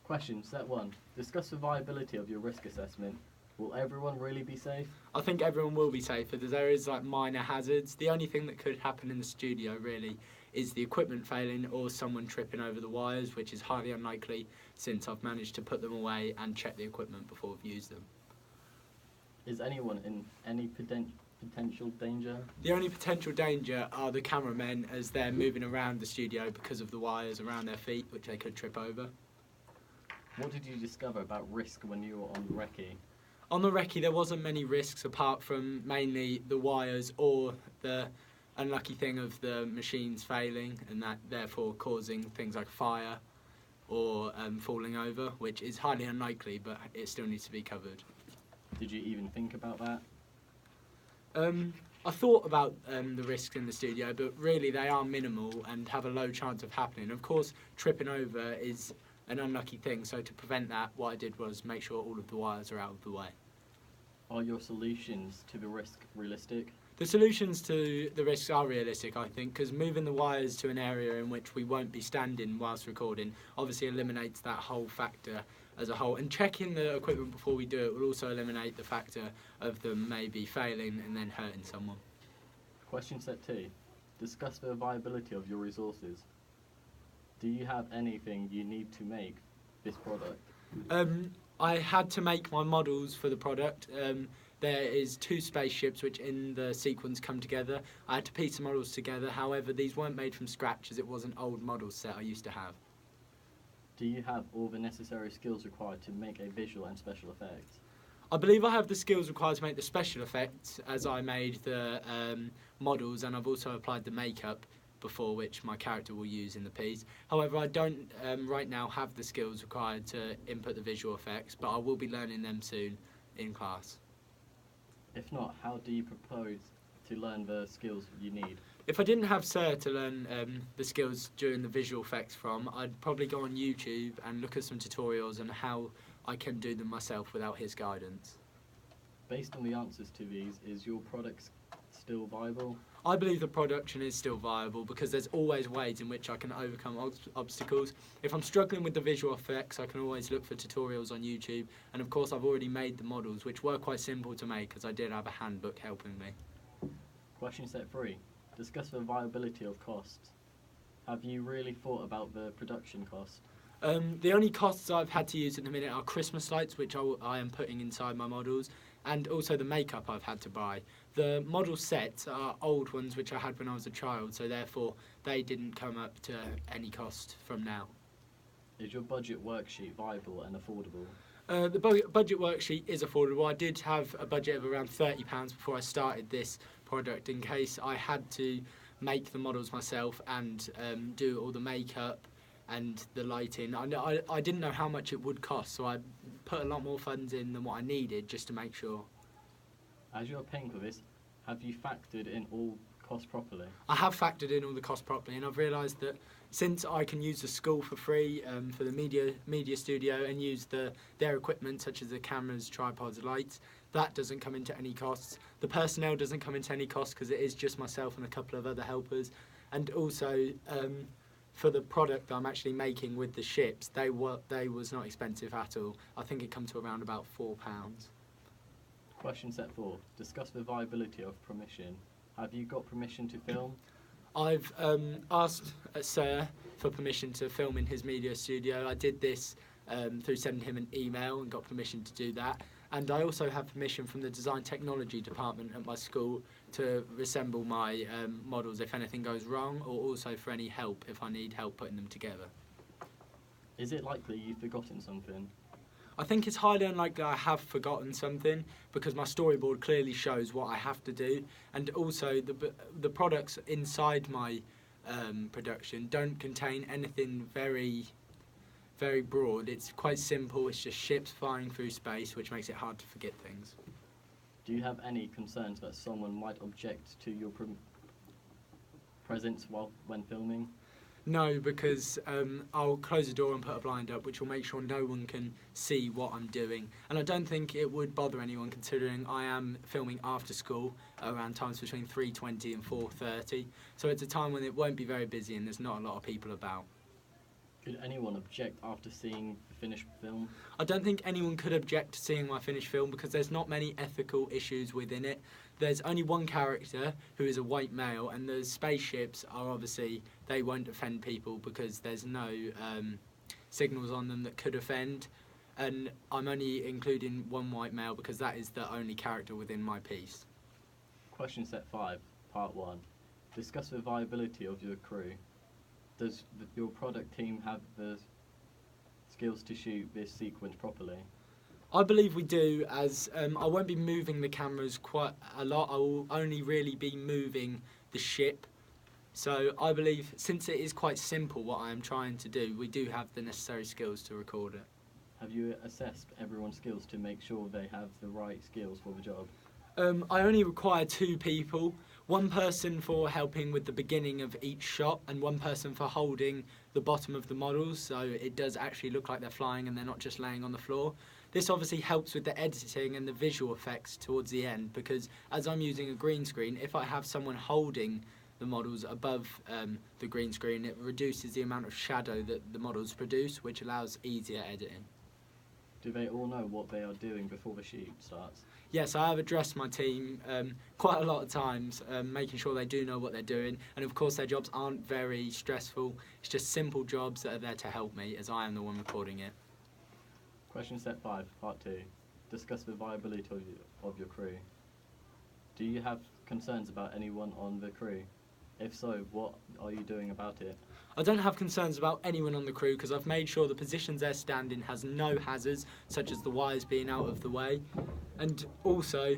Question set 1. Discuss the viability of your risk assessment. Will everyone really be safe? I think everyone will be safer. There is like minor hazards. The only thing that could happen in the studio really is the equipment failing or someone tripping over the wires, which is highly unlikely since I've managed to put them away and check the equipment before I've used them. Is anyone in any potential danger? The only potential danger are the cameramen as they're moving around the studio because of the wires around their feet, which they could trip over. What did you discover about risk when you were on the recce? On the recce, there wasn't many risks apart from mainly the wires or the unlucky thing of the machines failing and that therefore causing things like fire or falling over, which is highly unlikely, but it still needs to be covered. Did you even think about that? I thought about the risks in the studio, but really they are minimal and have a low chance of happening. Of course, tripping over is an unlucky thing, so to prevent that, what I did was make sure all of the wires are out of the way. Are your solutions to the risk realistic? The solutions to the risks are realistic, I think, because moving the wires to an area in which we won't be standing whilst recording obviously eliminates that whole factor as a whole. And checking the equipment before we do it will also eliminate the factor of them maybe failing and then hurting someone. Question set 2. Discuss the viability of your resources. Do you have anything you need to make this product? I had to make my models for the product. There is 2 spaceships which in the sequence come together. I had to piece the models together, however these weren't made from scratch as it was an old model set I used to have. Do you have all the necessary skills required to make a visual and special effects? I believe I have the skills required to make the special effects as I made the models, and I've also applied the makeup before which my character will use in the piece. However, I don't right now have the skills required to input the visual effects, but I will be learning them soon in class. If not, how do you propose to learn the skills you need? If I didn't have Sir to learn the skills during the visual effects from, I'd probably go on YouTube and look at some tutorials on how I can do them myself without his guidance. Based on the answers to these, is your product still viable? I believe the production is still viable because there's always ways in which I can overcome obstacles. If I'm struggling with the visual effects, I can always look for tutorials on YouTube, and of course I've already made the models, which were quite simple to make as I did have a handbook helping me. Question set 3. Discuss the viability of costs. Have you really thought about the production cost? The only costs I've had to use at the minute are Christmas lights, which I am putting inside my models, and also the makeup I've had to buy. The model sets are old ones which I had when I was a child, so therefore they didn't come up to any cost from now. Is your budget worksheet viable and affordable? The budget worksheet is affordable. I did have a budget of around £30 before I started this product in case I had to make the models myself and do all the makeup and the lighting. I didn't know how much it would cost, so I put a lot more funds in than what I needed just to make sure. As you're paying for this, have you factored in all costs properly? I have factored in all the costs properly, and I've realised that since I can use the school for free for the media studio and use their equipment such as the cameras, tripods, lights, that doesn't come into any costs. The personnel doesn't come into any costs because it is just myself and a couple of other helpers. And also for the product that I'm actually making with the ships, they was not expensive at all. I think it come to around about £4. Question set 4. Discuss the viability of permission. Have you got permission to film? I've asked Sir for permission to film in his media studio. I did this through sending him an email and got permission to do that. And I also have permission from the design technology department at my school to reassemble my models if anything goes wrong, or also for any help if I need help putting them together. Is it likely you've forgotten something? I think it's highly unlikely I have forgotten something because my storyboard clearly shows what I have to do, and also the products inside my production don't contain anything very broad. It's quite simple. It's just ships flying through space, which makes it hard to forget things. Do you have any concerns that someone might object to your presence when filming? No, because I'll close the door and put a blind up, which will make sure no one can see what I'm doing. And I don't think it would bother anyone, considering I am filming after school around times between 3:20 and 4:30. So it's a time when it won't be very busy and there's not a lot of people about. Could anyone object after seeing the finished film? I don't think anyone could object to seeing my finished film because there's not many ethical issues within it. There's only one character who is a white male, and the spaceships are obviously, they won't offend people because there's no signals on them that could offend. And I'm only including one white male because that is the only character within my piece. Question set 5, part 1. Discuss the viability of your crew. Does your product team have the skills to shoot this sequence properly? I believe we do, as I won't be moving the cameras quite a lot. I will only really be moving the ship. So I believe, since it is quite simple what I am trying to do, we do have the necessary skills to record it. Have you assessed everyone's skills to make sure they have the right skills for the job? I only require 2 people. One person for helping with the beginning of each shot and one person for holding the bottom of the models so it does actually look like they're flying and they're not just laying on the floor. This obviously helps with the editing and the visual effects towards the end because as I'm using a green screen, if I have someone holding the models above the green screen, it reduces the amount of shadow that the models produce, which allows easier editing. Do they all know what they are doing before the shoot starts? Yes, I have addressed my team quite a lot of times, making sure they do know what they're doing. And of course, their jobs aren't very stressful. It's just simple jobs that are there to help me, as I am the one recording it. Question set 5, part 2. Discuss the viability of your crew. Do you have concerns about anyone on the crew? If so, what are you doing about it? I don't have concerns about anyone on the crew because I've made sure the positions they're standing has no hazards, such as the wires being out of the way. And also,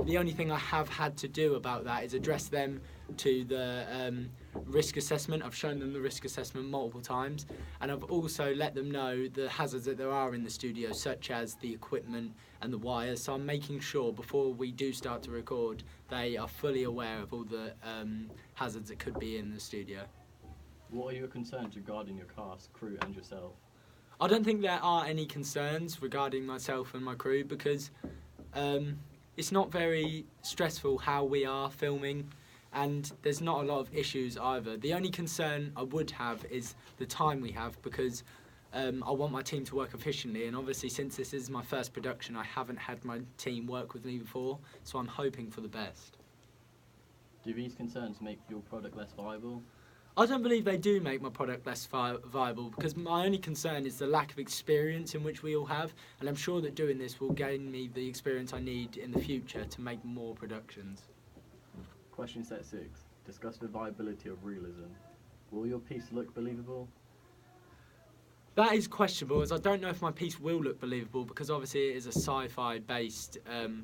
the only thing I have had to do about that is address them to the risk assessment. I've shown them the risk assessment multiple times, and I've also let them know the hazards that there are in the studio, such as the equipment and the wires. So I'm making sure before we do start to record, they are fully aware of all the hazards that could be in the studio. What are your concerns regarding your cast, crew and yourself? I don't think there are any concerns regarding myself and my crew because it's not very stressful how we are filming and there's not a lot of issues either. The only concern I would have is the time we have because I want my team to work efficiently, and obviously since this is my first production I haven't had my team work with me before, so I'm hoping for the best. Do these concerns make your product less viable? I don't believe they do make my product less viable because my only concern is the lack of experience in which we all have, and I'm sure that doing this will gain me the experience I need in the future to make more productions. Question set 6. Discuss the viability of realism. Will your piece look believable? That is questionable, as I don't know if my piece will look believable because obviously it is a sci-fi based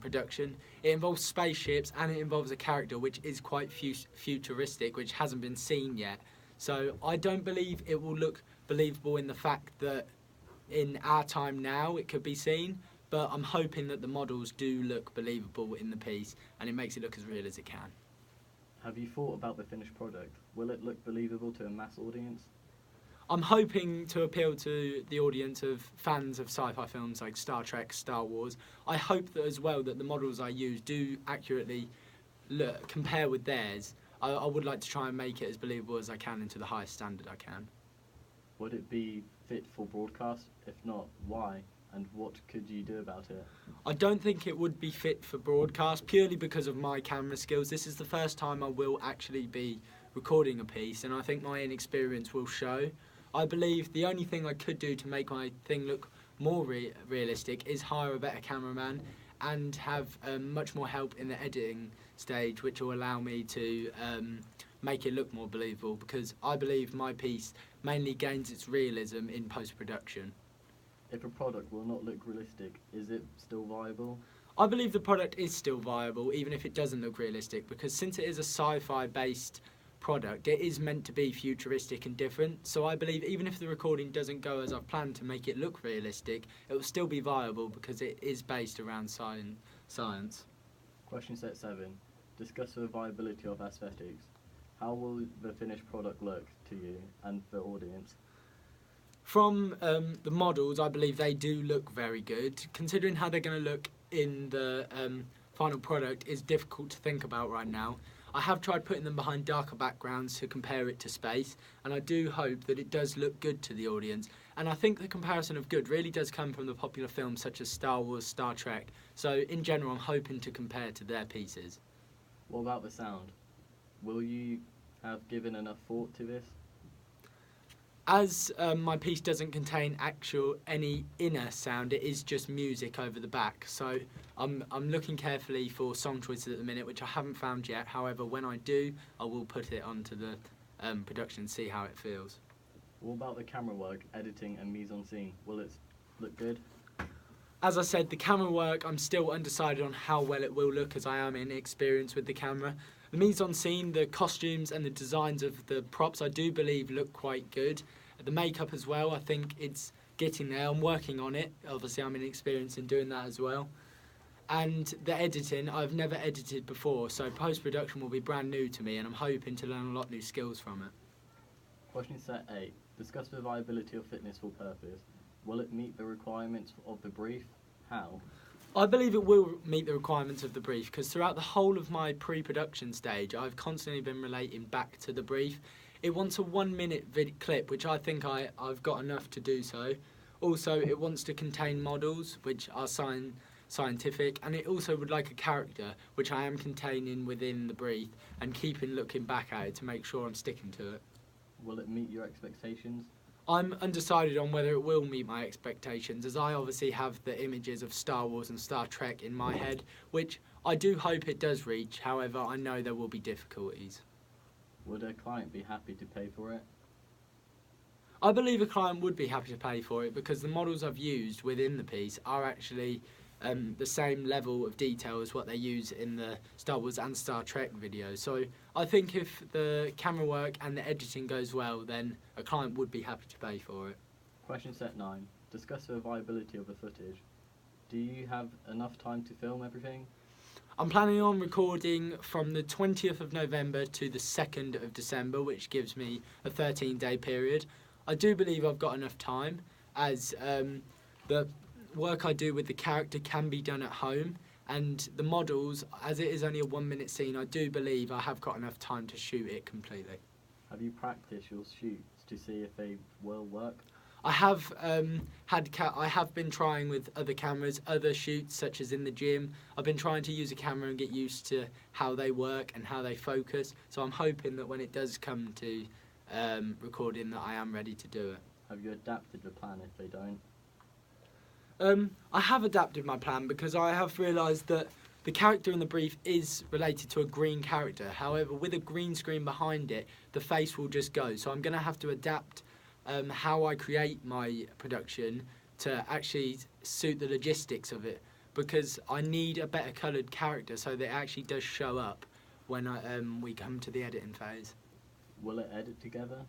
production. It involves spaceships and it involves a character which is quite futuristic, which hasn't been seen yet. So I don't believe it will look believable in the fact that in our time now it could be seen, but I'm hoping that the models do look believable in the piece and it makes it look as real as it can. Have you thought about the finished product? Will it look believable to a mass audience? I'm hoping to appeal to the audience of fans of sci-fi films like Star Trek, Star Wars. I hope that as well that the models I use do accurately compare with theirs. I would like to try and make it as believable as I can and to the highest standard I can. Would it be fit for broadcast? If not, why? And what could you do about it? I don't think it would be fit for broadcast purely because of my camera skills. This is the first time I will actually be recording a piece and I think my inexperience will show. I believe the only thing I could do to make my thing look more realistic is hire a better cameraman and have much more help in the editing stage, which will allow me to make it look more believable because I believe my piece mainly gains its realism in post-production. If a product will not look realistic, is it still viable? I believe the product is still viable even if it doesn't look realistic because since it is a sci-fi based product, it is meant to be futuristic and different, so I believe even if the recording doesn't go as I've planned to make it look realistic, it will still be viable because it is based around science. Question set 7. Discuss the viability of aesthetics. How will the finished product look to you and the audience? From the models, I believe they do look very good. Considering how they're going to look in the final product is difficult to think about right now. I have tried putting them behind darker backgrounds to compare it to space, and I do hope that it does look good to the audience. And I think the comparison of good really does come from the popular films such as Star Wars, Star Trek. So in general, I'm hoping to compare to their pieces. What about the sound? Will you have given enough thought to this? As my piece doesn't contain any inner sound, it is just music over the back. So I'm looking carefully for song choices at the minute, which I haven't found yet. However, when I do, I will put it onto the production and see how it feels. What about the camera work, editing and mise-en-scene? Will it look good? As I said, the camera work, I'm still undecided on how well it will look, as I am inexperienced with the camera. The mise-en-scene, the costumes and the designs of the props, I do believe look quite good. The makeup as well, I think it's getting there. I'm working on it. Obviously, I'm inexperienced in doing that as well. And the editing, I've never edited before, so post-production will be brand new to me, and I'm hoping to learn a lot of new skills from it. Question set 8. Discuss the viability of fitness for purpose. Will it meet the requirements of the brief? How? I believe it will meet the requirements of the brief, because throughout the whole of my pre-production stage, I've constantly been relating back to the brief. It wants a 1 minute clip, which I think I've got enough to do so. Also, it wants to contain models, which are scientific, and it also would like a character, which I am containing within the brief, and keeping looking back at it to make sure I'm sticking to it. Will it meet your expectations? I'm undecided on whether it will meet my expectations, as I obviously have the images of Star Wars and Star Trek in my head, which I do hope it does reach. However, I know there will be difficulties. Would a client be happy to pay for it? I believe a client would be happy to pay for it, because the models I've used within the piece are actually the same level of detail as what they use in the Star Wars and Star Trek videos. So I think if the camera work and the editing goes well, then a client would be happy to pay for it. Question set 9. Discuss the viability of the footage. Do you have enough time to film everything? I'm planning on recording from the 20th of November to the 2nd of December, which gives me a 13-day period. I do believe I've got enough time, as the work I do with the character can be done at home, and the models, as it is only a 1 minute scene, I do believe I have got enough time to shoot it completely. Have you practiced your shoots to see if they will work? I have I have been trying with other cameras, other shoots such as in the gym. I've been trying to use a camera and get used to how they work and how they focus. So I'm hoping that when it does come to recording, that I am ready to do it. Have you adapted the plan if they don't? I have adapted my plan, because I have realised that the character in the brief is related to a green character. However, with a green screen behind it, the face will just go. So I'm going to have to adapt how I create my production to actually suit the logistics of it, because I need a better coloured character so that it actually does show up when we come to the editing phase. Will it edit together?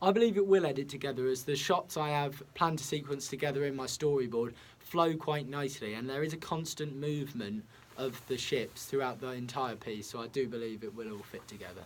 I believe it will edit together, as the shots I have planned to sequence together in my storyboard flow quite nicely, and there is a constant movement of the ships throughout the entire piece, so I do believe it will all fit together.